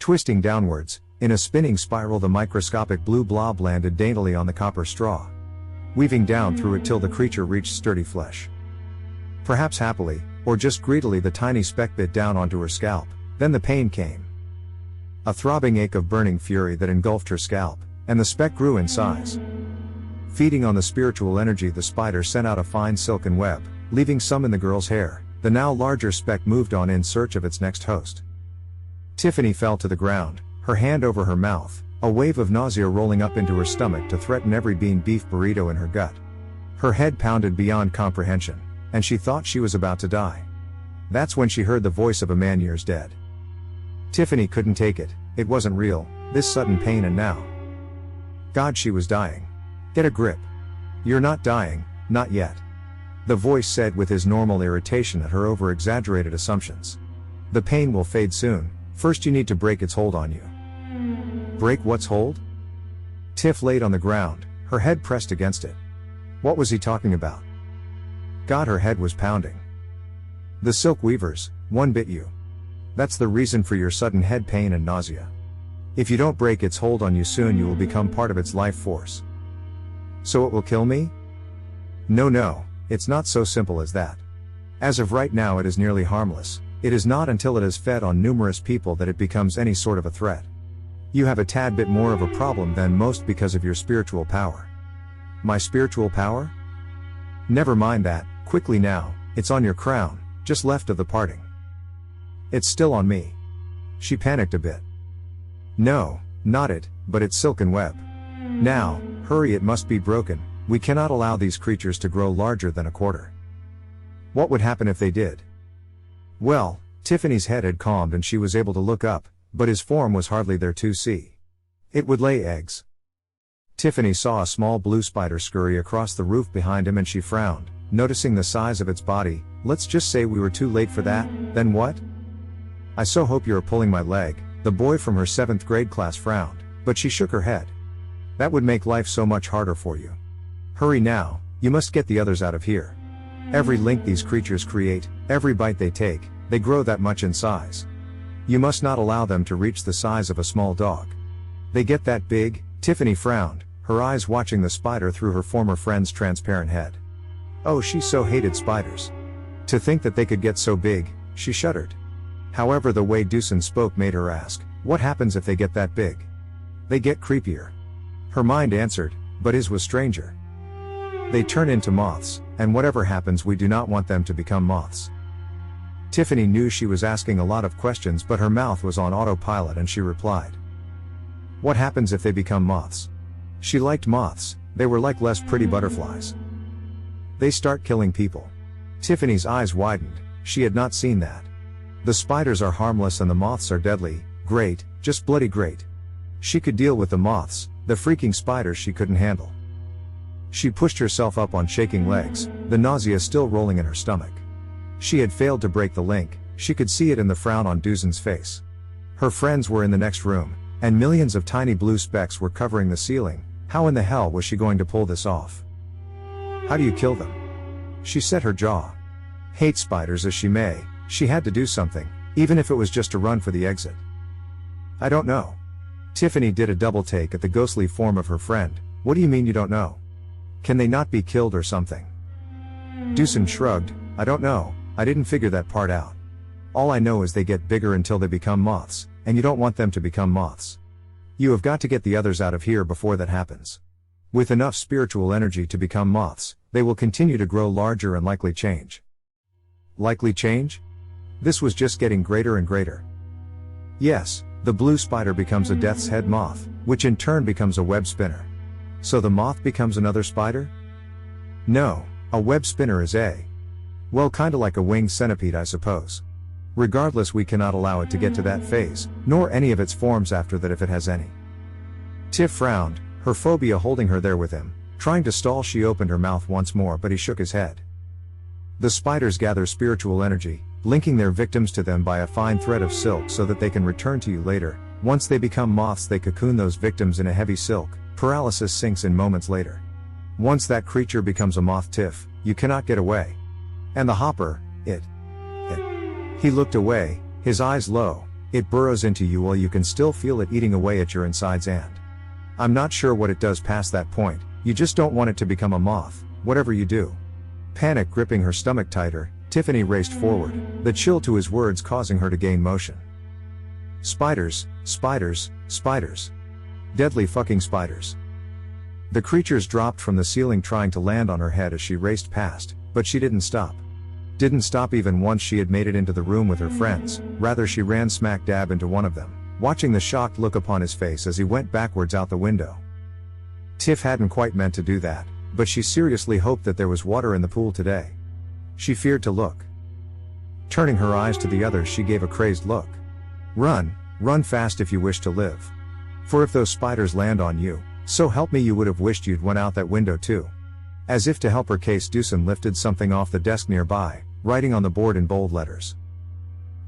Twisting downwards, in a spinning spiral, the microscopic blue blob landed daintily on the copper straw, weaving down through it till the creature reached sturdy flesh. Perhaps happily, or just greedily, the tiny speck bit down onto her scalp. Then the pain came. A throbbing ache of burning fury that engulfed her scalp, and the speck grew in size. Feeding on the spiritual energy, the spider sent out a fine silken web, leaving some in the girl's hair. The now larger speck moved on in search of its next host. Tiffany fell to the ground, her hand over her mouth, a wave of nausea rolling up into her stomach to threaten every beef burrito in her gut. Her head pounded beyond comprehension, and she thought she was about to die. That's when she heard the voice of a man years dead. Tiffany couldn't take it. It wasn't real, this sudden pain, and now. God, she was dying. Get a grip. You're not dying, not yet. The voice said with his normal irritation at her over-exaggerated assumptions. The pain will fade soon. First you need to break its hold on you. Break what's hold? Tiff laid on the ground, her head pressed against it. What was he talking about? God, her head was pounding. The silk weavers, one bit you. That's the reason for your sudden head pain and nausea. If you don't break its hold on you soon, you will become part of its life force. So it will kill me? No, it's not so simple as that. As of right now it is nearly harmless. It is not until it has fed on numerous people that it becomes any sort of a threat. You have a tad bit more of a problem than most because of your spiritual power. My spiritual power? Never mind that, quickly now, it's on your crown, just left of the parting. It's still on me. She panicked a bit. No, not it, but its silken web. Now, hurry, it must be broken. We cannot allow these creatures to grow larger than a quarter. What would happen if they did? Well, Tiffany's head had calmed and she was able to look up, but his form was hardly there to see. It would lay eggs. Tiffany saw a small blue spider scurry across the roof behind him and she frowned, noticing the size of its body. Let's just say we were too late for that, then what? I so hope you're pulling my leg, the boy from her 7th grade class frowned, but she shook her head. That would make life so much harder for you. Hurry now, you must get the others out of here. Every link these creatures create, every bite they take, they grow that much in size. You must not allow them to reach the size of a small dog. They get that big. Tiffany frowned, her eyes watching the spider through her former friend's transparent head. Oh, she so hated spiders. To think that they could get so big, she shuddered. However, the way Deucin spoke made her ask, what happens if they get that big? They get creepier. Her mind answered, but his was stranger. They turn into moths, and whatever happens, we do not want them to become moths. Tiffany knew she was asking a lot of questions, but her mouth was on autopilot and she replied. What happens if they become moths? She liked moths, they were like less pretty butterflies. They start killing people. Tiffany's eyes widened, she had not seen that. The spiders are harmless and the moths are deadly. Great, just bloody great. She could deal with the moths, the freaking spiders she couldn't handle. She pushed herself up on shaking legs, the nausea still rolling in her stomach. She had failed to break the link, she could see it in the frown on Deucin's face. Her friends were in the next room, and millions of tiny blue specks were covering the ceiling. How in the hell was she going to pull this off? How do you kill them? She set her jaw. Hate spiders as she may, she had to do something, even if it was just to run for the exit. I don't know. Tiffany did a double take at the ghostly form of her friend. What do you mean you don't know? Can they not be killed or something? Deucin shrugged. I don't know, I didn't figure that part out. All I know is they get bigger until they become moths, and you don't want them to become moths. You have got to get the others out of here before that happens. With enough spiritual energy to become moths, they will continue to grow larger and likely change. Likely change? This was just getting greater and greater. Yes, the blue spider becomes a death's head moth, which in turn becomes a web spinner. So the moth becomes another spider? No, a web spinner is well, kinda like a winged centipede, I suppose. Regardless, we cannot allow it to get to that phase, nor any of its forms after that if it has any. Tiff frowned, her phobia holding her there with him. Trying to stall, she opened her mouth once more, but he shook his head. The spiders gather spiritual energy, linking their victims to them by a fine thread of silk so that they can return to you later. Once they become moths, they cocoon those victims in a heavy silk. Paralysis sinks in moments later. Once that creature becomes a moth, Tiff, you cannot get away. And the hopper, He looked away, his eyes low, It burrows into you while you can still feel it eating away at your insides, and I'm not sure what it does past that point, you just don't want it to become a moth, whatever you do. Panic gripping her stomach tighter, Tiffany raced forward, the chill to his words causing her to gain motion. Spiders, spiders, spiders. Deadly fucking spiders. The creatures dropped from the ceiling trying to land on her head as she raced past, but she didn't stop. Didn't stop even once she had made it into the room with her friends, rather she ran smack dab into one of them, watching the shocked look upon his face as he went backwards out the window. Tiff hadn't quite meant to do that, but she seriously hoped that there was water in the pool today. She feared to look. Turning her eyes to the others, she gave a crazed look. Run, run fast if you wish to live. For if those spiders land on you, so help me you would have wished you'd went out that window too. As if to help her case, Deucin lifted something off the desk nearby, writing on the board in bold letters.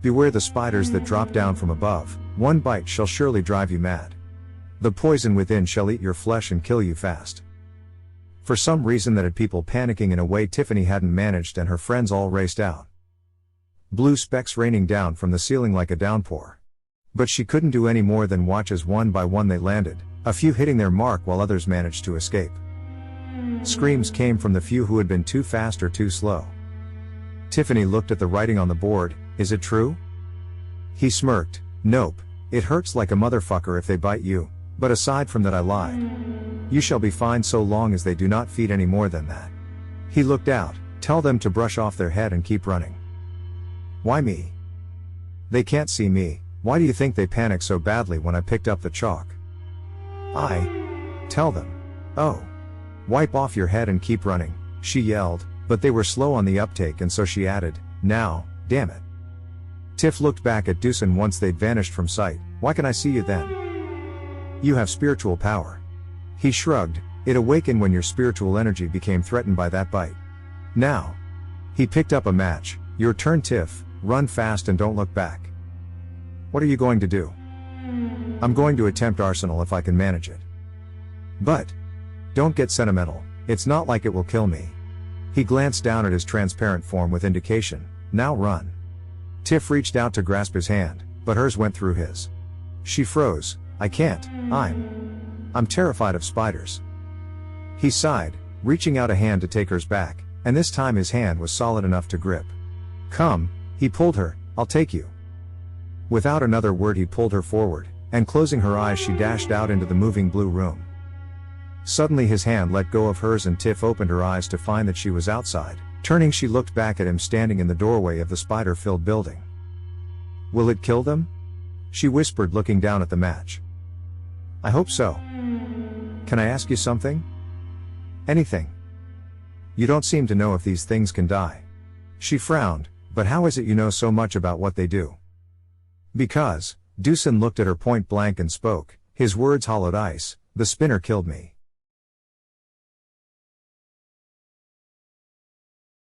Beware the spiders that drop down from above, one bite shall surely drive you mad. The poison within shall eat your flesh and kill you fast. For some reason that had people panicking in a way Tiffany hadn't managed, and her friends all raced out. Blue specks raining down from the ceiling like a downpour. But she couldn't do any more than watch as one by one they landed, a few hitting their mark while others managed to escape. Screams came from the few who had been too fast or too slow. Tiffany looked at the writing on the board. Is it true? He smirked. Nope, it hurts like a motherfucker if they bite you, but aside from that I lied. You shall be fine so long as they do not feed any more than that. He looked out. Tell them to brush off their head and keep running. Why me? They can't see me. Why do you think they panicked so badly when I picked up the chalk? Tell them. Oh. Wipe off your head and keep running, she yelled, but they were slow on the uptake, and so she added, now, damn it. Tiff looked back at Deucin once they'd vanished from sight. Why can I see you then? You have spiritual power. He shrugged. It awakened when your spiritual energy became threatened by that bite. Now. He picked up a match. Your turn, Tiff. Run fast and don't look back. What are you going to do? I'm going to attempt arsenal if I can manage it. But don't get sentimental, it's not like it will kill me. He glanced down at his transparent form with indication. Now run. Tiff reached out to grasp his hand, but hers went through his. She froze. I can't, I'm terrified of spiders. He sighed, reaching out a hand to take hers back, and this time his hand was solid enough to grip. Come, he pulled her, I'll take you. Without another word he pulled her forward, and closing her eyes she dashed out into the moving blue room. Suddenly his hand let go of hers and Tiff opened her eyes to find that she was outside. Turning, she looked back at him standing in the doorway of the spider-filled building. Will it kill them? She whispered, looking down at the match. I hope so. Can I ask you something? Anything. You don't seem to know if these things can die. She frowned. But how is it you know so much about what they do? Because, Deucin looked at her point blank and spoke, his words hollowed ice, the spinner killed me.